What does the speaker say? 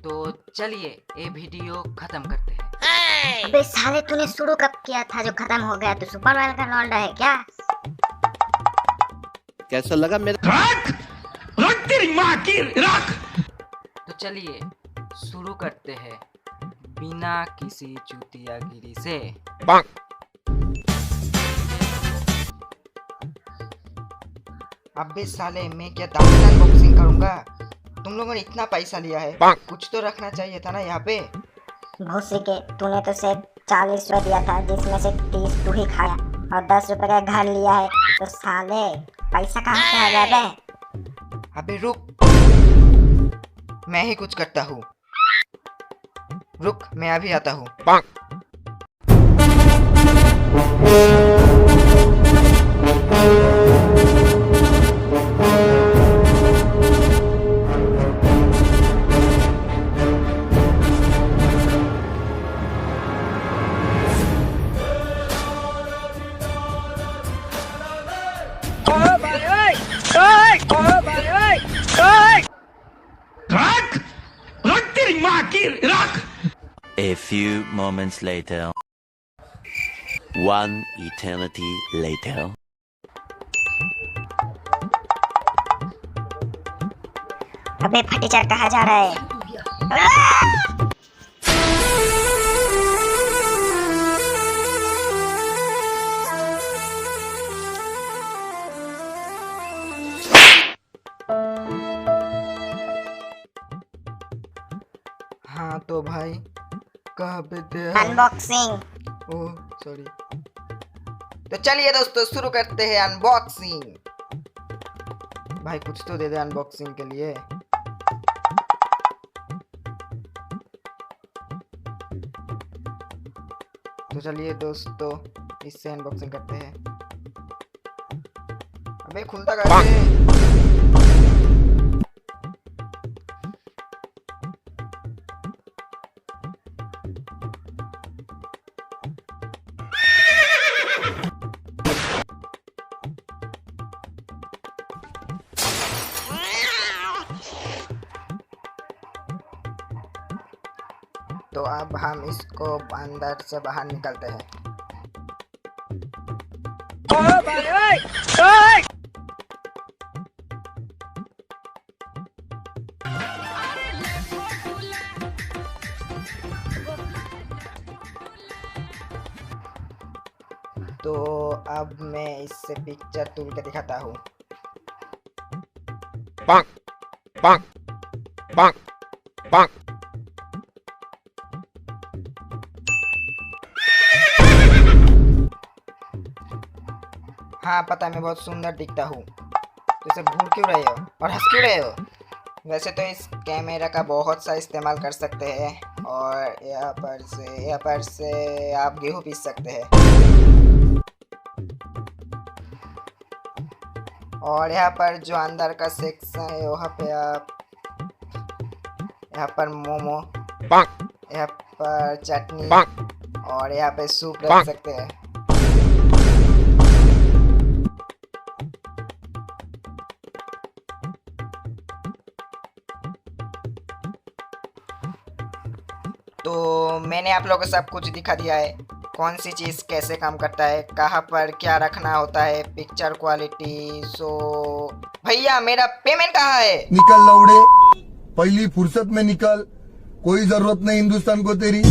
तो चलिए ये वीडियो खत्म करते हैं। अबे साले तूने शुरू कब किया था जो खत्म हो गया? तू सुपरमैन का लौंडा है क्या? कैसा लगा मेरा? रख तेरी माँ की रख। तो चलिए शुरू करते हैं बिना किसी चूतियागिरी से। अबे साले मैं क्या दांत अनबॉक्सिंग करूंगा? तुम लोगों ने इतना पैसा लिया है, कुछ तो रखना चाहिए था ना यहाँ पे। भूसे के तूने तो सिर्फ 40 रुपए दिया था, जिसमें से 30 तू ही खाया और 10 रुपए का घर लिया है, तो साले पैसा कहाँ से आ गया बे? अबे रुक, मैं ही कुछ करता हूँ। रुक मैं अभी आता हूँ। रख तेरी माँ की रख। A few moments later. One eternity later. अबे फटीचर कहाँ जा रहा है? हाँ तो भाई कहाँ पे थे? अनबॉक्सिंग। Oh sorry. तो चलिए दोस्तों शुरू करते हैं अनबॉक्सिंग। भाई कुछ तो दे दे अनबॉक्सिंग के लिए। तो चलिए दोस्तों इससे अनबॉक्सिंग करते हैं। अबे खुलता कैसे है? तो अब हम इसको अंदर से बाहर निकलते हैं। तो अब मैं इससे पिक्चर तोड़ के दिखाता हूँ। हाँ पता है मैं बहुत सुंदर दिखता हूँ, तो इसे भूल क्यों रहे हो और हंस क्यों रहे हो? वैसे तो इस कैमरा का बहुत सा इस्तेमाल कर सकते हैं और यहाँ पर से आप गेहूँ पीस सकते हैं और यहाँ पर जो अंदर का सेक्शन है वहाँ पे आप यहाँ पर मोमो, यहाँ पर चटनी और यहाँ पे सूप रख सकते हैं। तो मैंने आप लोगों को सब कुछ दिखा दिया है, कौन सी चीज़ कैसे काम करता है, कहाँ पर क्या रखना होता है, पिक्चर क्वालिटी। सो भैया मेरा पेमेंट कहाँ है? निकल लौड़े, पहली फुर्सत में निकल, कोई जरूरत नहीं हिंदुस्तान को तेरी।